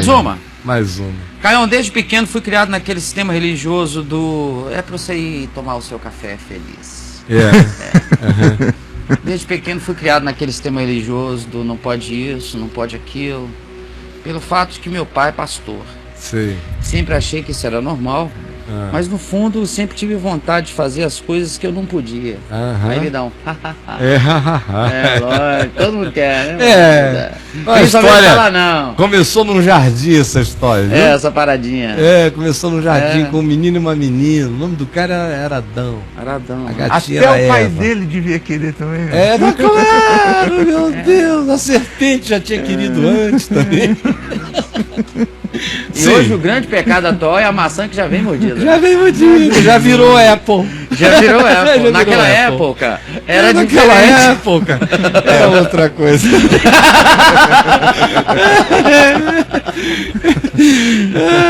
Mais uma? Mais uma. Caião, desde pequeno fui criado naquele sistema religioso do... É pra você ir tomar o seu café feliz. Uhum. Desde pequeno fui criado naquele sistema religioso do não pode isso, não pode aquilo. Pelo fato de que meu pai é pastor. Sei. Sempre achei que isso era normal. Mas no fundo sempre tive vontade de fazer as coisas que eu não podia. Aí ele dá um lógico, todo mundo quer, né? A história falar, não. Começou num jardim essa história, viu? Essa paradinha. Começou num jardim com um menino e uma menina. O nome do cara era Adão. Adão. A gatinha Até era o pai Eva. dele devia querer também. Mas claro, meu Deus, a serpente já tinha querido antes também. E hoje o grande pecado atual é a maçã que já vem mordida. Já vem mordida, já virou Apple. Já virou Apple. Já virou Naquela Apple. época era naquela diferente. época era outra coisa.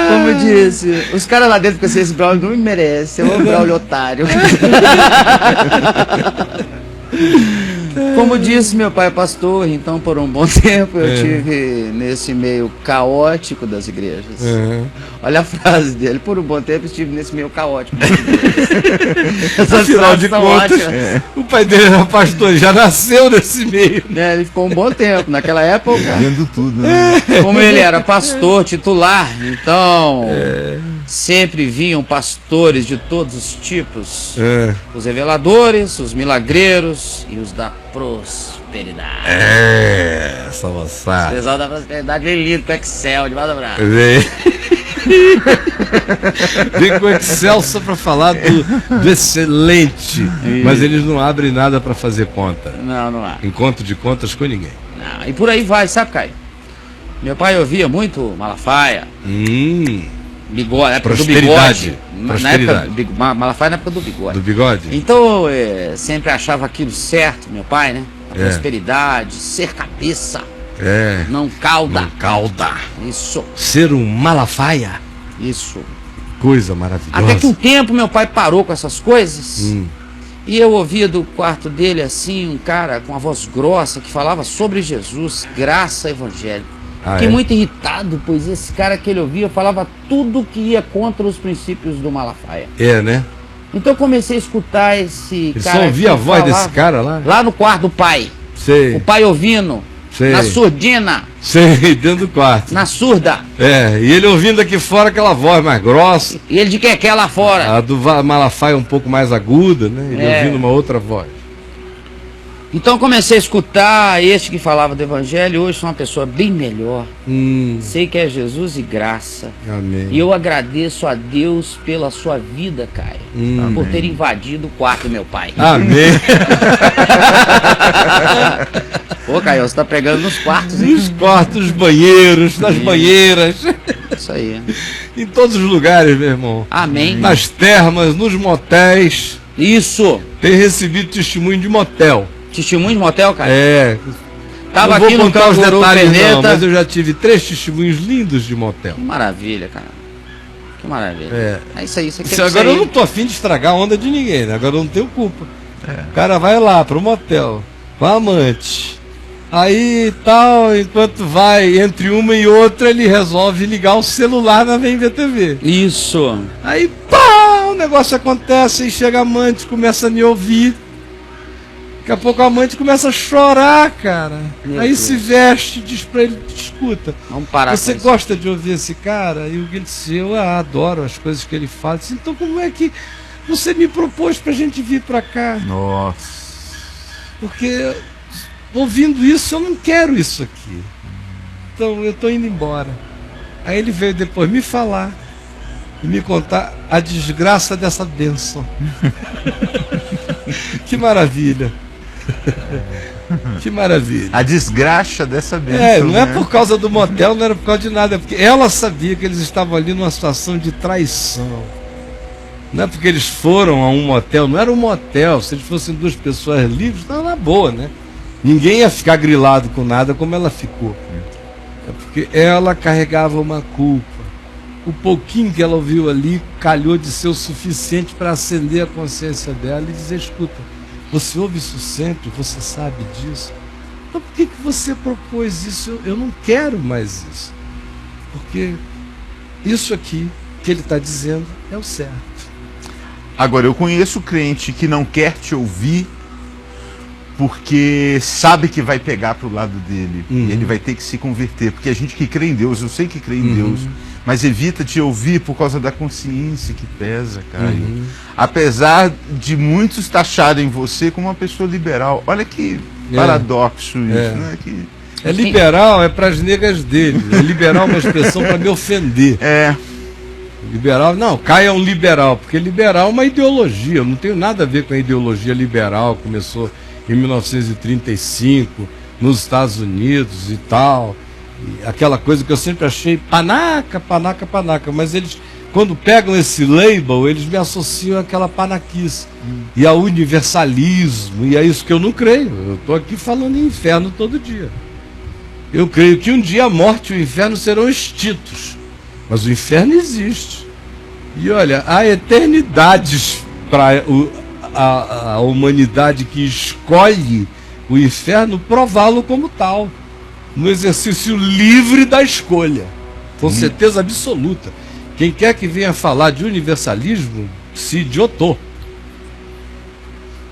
Como eu disse, os caras lá dentro pensam, esse Braulio não me merece, é um Braulio otário. Como disse, meu pai é pastor, então por um bom tempo eu tive nesse meio caótico das igrejas. Olha a frase dele, por um bom tempo eu estive nesse meio caótico das igrejas. Afinal de contas, o pai dele era pastor, já nasceu nesse meio. Ele ficou um bom tempo, naquela época. Vendo tudo, né? Como ele era pastor titular, então sempre vinham pastores de todos os tipos. Os reveladores, os milagreiros e os da prosperidade. Essa moçada. O pessoal da prosperidade vem lindo com Excel, debaixo do braço. Vem com Excel só para falar do excelente. Mas eles não abrem nada para fazer conta. Não há. Encontro de contas com ninguém. Não, e por aí vai, sabe, Caio? Meu pai ouvia muito Malafaia. Bigode, na época do bigode. Na época, Malafaia na época do bigode. Do bigode? Então, sempre achava aquilo certo, meu pai, né? A prosperidade, ser cabeça. Não cauda. Não cauda. Isso. Ser um Malafaia. Isso. Coisa maravilhosa. Até que um tempo meu pai parou com essas coisas. E eu ouvia do quarto dele assim, um cara com a voz grossa que falava sobre Jesus, graça, evangelho. Fiquei muito irritado, pois esse cara que ele ouvia falava tudo que ia contra os princípios do Malafaia. Né? Então eu comecei a escutar esse Ele cara. só ouvia a voz desse cara lá? Lá no quarto do pai. Sei. O pai ouvindo. Sei. Na surdina. Sei, dentro do quarto. Na surda. E ele ouvindo aqui fora aquela voz mais grossa. E ele de quequé lá fora. A do Malafaia um pouco mais aguda, né? Ele ouvindo uma outra voz. Então eu comecei a escutar este que falava do evangelho. Hoje sou uma pessoa bem melhor. Sei que é Jesus e graça. Amém. E eu agradeço a Deus pela sua vida, Caio. Por ter invadido o quarto do meu pai. Amém. Pô, Caio, você tá pegando nos quartos, hein? Nos quartos, nos banheiros, nas banheiras. Isso aí. Em todos os lugares, meu irmão. Amém. Nas termas, nos motéis. Isso. Tem recebido testemunho de motel. Testemunho de motel, cara? Tava não aqui vou no contar os Canguru detalhes Perneta. não, mas eu já tive 3 testemunhos lindos de motel. Que maravilha, cara. Que maravilha. É isso aí. Agora eu não tô afim de estragar a onda de ninguém, né? Agora eu não tenho culpa. O cara vai lá pro motel com a amante. Aí tal, enquanto vai entre uma e outra, ele resolve ligar o celular na VMVTV. Isso. Aí pá, o negócio acontece e chega a amante, começa a me ouvir. Daqui a pouco a amante começa a chorar, cara. Aí se veste e diz pra ele, escuta, vamos parar. Você gosta de ouvir esse cara? E o Guilherme disse, eu adoro as coisas que ele fala. Disse, então como é que você me propôs pra gente vir pra cá? Nossa. Porque ouvindo isso, eu não quero isso aqui. Então eu tô indo embora. Aí ele veio depois me falar e me contar a desgraça dessa bênção. Que maravilha. Que maravilha. A desgraça dessa bênção. Não é por causa do motel, não era por causa de nada, é porque ela sabia que eles estavam ali numa situação de traição. Não é porque eles foram a um motel, não era um motel. Se eles fossem 2 pessoas livres, estava na boa, né? Ninguém ia ficar grilado com nada como ela ficou. É porque ela carregava uma culpa. O pouquinho que ela ouviu ali calhou de ser o suficiente para acender a consciência dela e dizer, escuta, você ouve isso sempre, você sabe disso. Então por que você propôs isso? Eu não quero mais isso. porque isso aqui que ele está dizendo é o certo. Agora, eu conheço crente que não quer te ouvir porque sabe que vai pegar para o lado dele. E ele vai ter que se converter. Porque a gente que crê em Deus, eu sei que crê em Deus, mas evita te ouvir por causa da consciência que pesa, Caio. Apesar de muitos taxarem você como uma pessoa liberal. Olha que paradoxo isso, né? É liberal, é para as negas dele. É liberal é uma expressão para me ofender. Liberal, não, Caio é um liberal, porque liberal é uma ideologia. Eu não tenho nada a ver com a ideologia liberal, começou em 1935, nos Estados Unidos e tal. E aquela coisa que eu sempre achei panaca, mas eles, quando pegam esse label, eles me associam àquela panaquice e ao universalismo, e é isso que eu não creio. Eu estou aqui falando em inferno todo dia. Eu creio que um dia a morte e o inferno serão extintos, mas o inferno existe. E olha, há eternidades para a humanidade que escolhe o inferno prová-lo como tal, no exercício livre da escolha, com certeza absoluta. Quem quer que venha falar de universalismo se idiotou.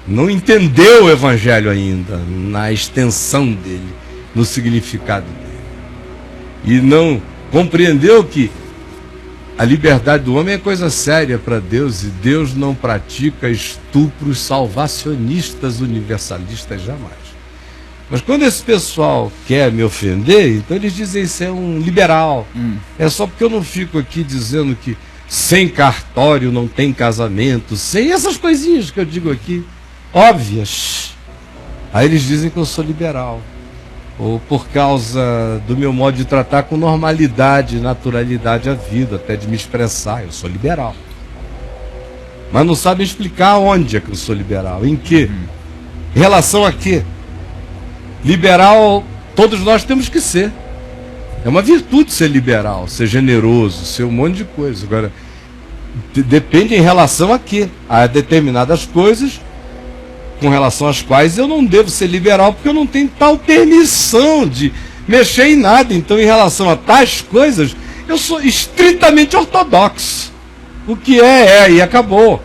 Não entendeu o evangelho ainda, na extensão dele, no significado dele. E não compreendeu que a liberdade do homem é coisa séria para Deus, e Deus não pratica estupros salvacionistas universalistas jamais. Mas quando esse pessoal quer me ofender, então eles dizem que isso é um liberal. É só porque eu não fico aqui dizendo que sem cartório não tem casamento, sem essas coisinhas que eu digo aqui, óbvias. Aí eles dizem que eu sou liberal. Ou por causa do meu modo de tratar com normalidade, naturalidade a vida, até de me expressar, eu sou liberal. Mas não sabem explicar onde é que eu sou liberal, em quê? Em relação a quê? Liberal, todos nós temos que ser. É uma virtude ser liberal, ser generoso, ser um monte de coisa. Agora, depende em relação a quê? Há determinadas coisas com relação às quais eu não devo ser liberal, porque eu não tenho tal permissão de mexer em nada. Então, em relação a tais coisas, eu sou estritamente ortodoxo. O que e acabou.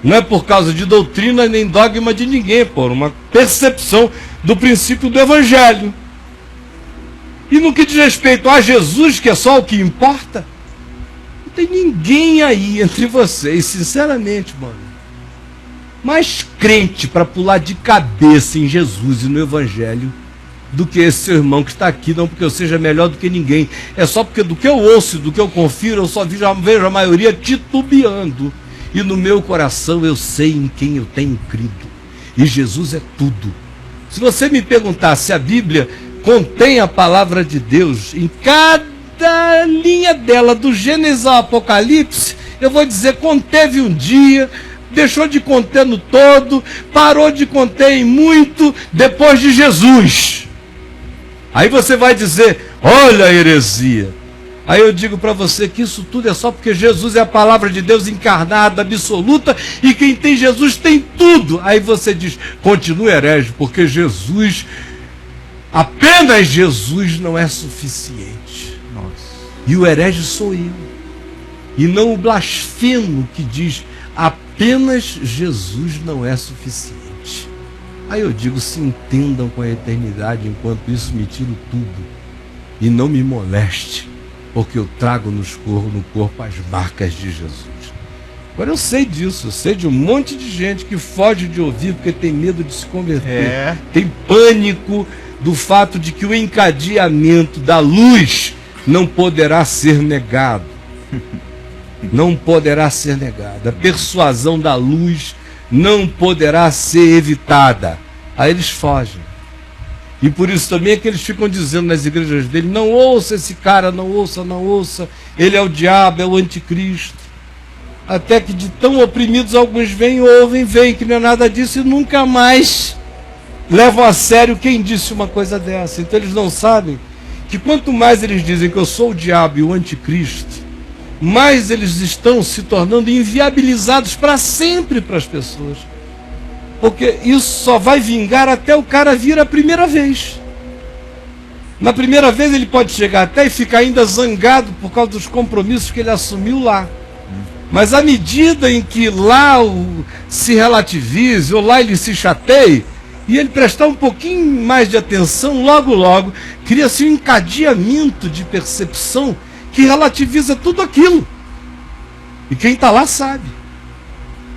Não é por causa de doutrina nem dogma de ninguém, por uma percepção do princípio do Evangelho. E no que diz respeito a Jesus, que é só o que importa, não tem ninguém aí entre vocês, sinceramente, mano, mais crente para pular de cabeça em Jesus e no Evangelho do que esse seu irmão que está aqui. Não porque eu seja melhor do que ninguém, é só porque do que eu ouço, do que eu confiro, eu só vejo a maioria titubeando. E no meu coração eu sei em quem eu tenho crido. E Jesus é tudo. Se você me perguntar se a Bíblia contém a palavra de Deus em cada linha dela, do Gênesis ao Apocalipse, eu vou dizer: conteve um dia, deixou de conter no todo, parou de conter em muito depois de Jesus. Aí você vai dizer: olha a heresia. Aí eu digo para você que isso tudo é só porque Jesus é a palavra de Deus encarnada, absoluta, e quem tem Jesus tem tudo. Aí você diz: continua herege, porque Jesus, apenas Jesus não é suficiente. Nossa. E o herege sou eu, e não o blasfemo que diz apenas Jesus não é suficiente. Aí eu digo: se entendam com a eternidade, enquanto isso me tiro tudo, e não me moleste, porque eu trago no corpo as marcas de Jesus. Agora eu sei disso, eu sei de um monte de gente que foge de ouvir porque tem medo de se converter. Tem pânico do fato de que o encadeamento da luz não poderá ser negado. Não poderá ser negada. A persuasão da luz não poderá ser evitada. Aí eles fogem. E por isso também é que eles ficam dizendo nas igrejas dele: não ouça esse cara, não ouça, ele é o diabo, é o anticristo. Até que de tão oprimidos alguns vêm, ouvem, que não é nada disso, e nunca mais levam a sério quem disse uma coisa dessa. Então eles não sabem que quanto mais eles dizem que eu sou o diabo e o anticristo, mais eles estão se tornando inviabilizados para sempre para as pessoas. Porque isso só vai vingar até o cara vir a primeira vez. Na primeira vez ele pode chegar até e ficar ainda zangado por causa dos compromissos que ele assumiu lá. Mas à medida em que lá se relativize, ou lá ele se chateie, e ele prestar um pouquinho mais de atenção, logo, logo, cria-se um encadeamento de percepção que relativiza tudo aquilo. E quem está lá sabe.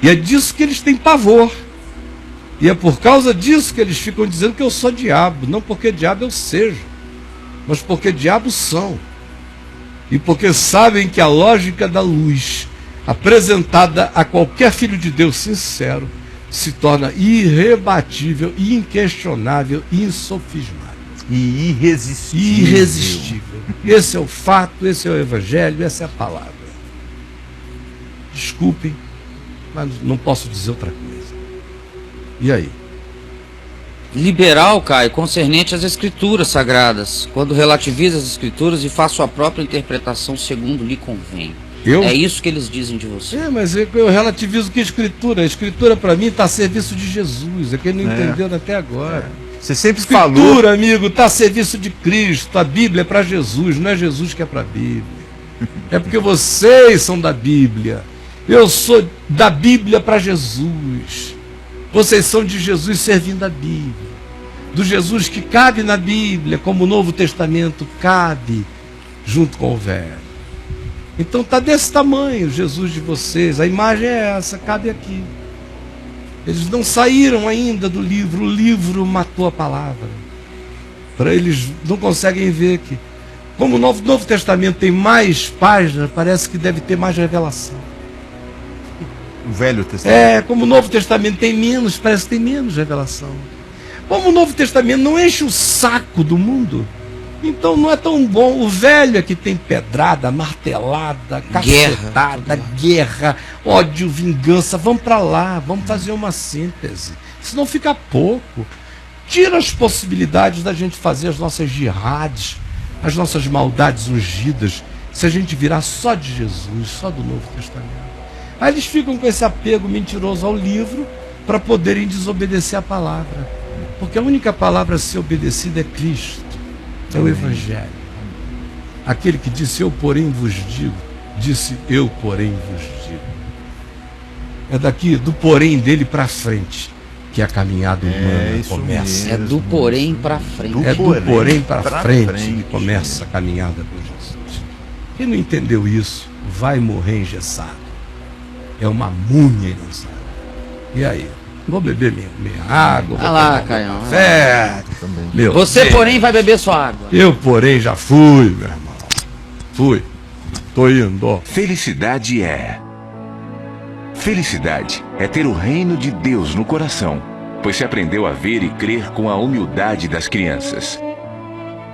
E é disso que eles têm pavor. E é por causa disso que eles ficam dizendo que eu sou diabo. Não porque diabo eu seja, mas porque diabos são. E porque sabem que a lógica da luz apresentada a qualquer filho de Deus sincero se torna irrebatível, inquestionável, insofismável. E irresistível. Irresistível. Esse é o fato, esse é o evangelho, essa é a palavra. Desculpem, mas não posso dizer outra coisa. E aí? Liberal, Caio, concernente às escrituras sagradas, quando relativiza as escrituras e faz sua própria interpretação segundo lhe convém. É isso que eles dizem de você. Mas eu relativizo que a escritura. A escritura para mim está a serviço de Jesus. É quem não entendeu até agora. Você sempre falou. A falou. escritura, amigo, está a serviço de Cristo. A Bíblia é para Jesus, não é Jesus que é para a Bíblia. É porque vocês são da Bíblia. Eu sou da Bíblia para Jesus. Vocês são de Jesus servindo a Bíblia. Do Jesus que cabe na Bíblia, como o Novo Testamento cabe junto com o Velho. Então está desse tamanho Jesus de vocês. A imagem é essa, cabe aqui. Eles não saíram ainda do livro. O livro matou a palavra. Para eles não conseguem ver que, como o Novo Testamento tem mais páginas, parece que deve ter mais revelação. O Velho Testamento. Como o Novo Testamento tem menos, parece que tem menos revelação. Como o Novo Testamento não enche o saco do mundo, então não é tão bom. O Velho é que tem pedrada, martelada, cacetada, guerra, ódio, vingança. Vamos para lá, vamos fazer uma síntese. Senão fica pouco. Tira as possibilidades da gente fazer as nossas jihades, as nossas maldades ungidas, se a gente virar só de Jesus, só do Novo Testamento. Aí eles ficam com esse apego mentiroso ao livro para poderem desobedecer a palavra. Porque a única palavra a ser obedecida é Cristo. É o Evangelho. Aquele que disse, eu porém vos digo, disse, eu porém vos digo. É daqui, do porém dele para frente, que a caminhada humana começa. É do porém para frente. Do porém para frente que começa a caminhada com Jesus. Quem não entendeu isso, vai morrer engessado. É uma múmia e não sabe. E aí? Vou beber minha água. Vai lá, Caião. Você, porém, vai beber sua água. Eu, porém, já fui, meu irmão. Fui. Tô indo. Felicidade é ter o reino de Deus no coração, pois se aprendeu a ver e crer com a humildade das crianças.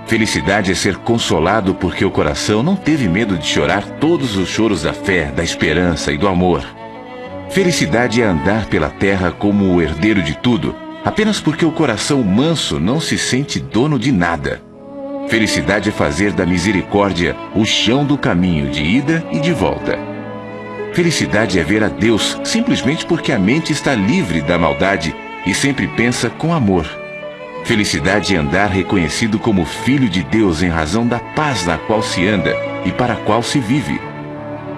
Felicidade é ser consolado porque o coração não teve medo de chorar todos os choros da fé, da esperança e do amor. Felicidade é andar pela terra como o herdeiro de tudo, apenas porque o coração manso não se sente dono de nada. Felicidade é fazer da misericórdia o chão do caminho de ida e de volta. Felicidade é ver a Deus simplesmente porque a mente está livre da maldade e sempre pensa com amor. Felicidade é andar reconhecido como filho de Deus em razão da paz na qual se anda e para a qual se vive.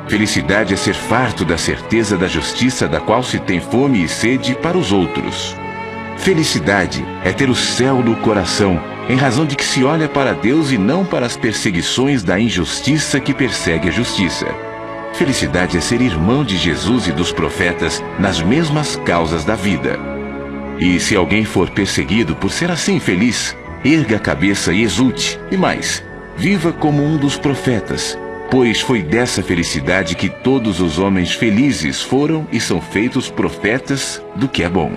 Felicidade é ser farto da certeza da justiça da qual se tem fome e sede para os outros. Felicidade é ter o céu no coração, em razão de que se olha para Deus e não para as perseguições da injustiça que persegue a justiça. Felicidade é ser irmão de Jesus e dos profetas nas mesmas causas da vida. E se alguém for perseguido por ser assim feliz, erga a cabeça e exulte, e mais, viva como um dos profetas, pois foi dessa felicidade que todos os homens felizes foram e são feitos profetas do que é bom.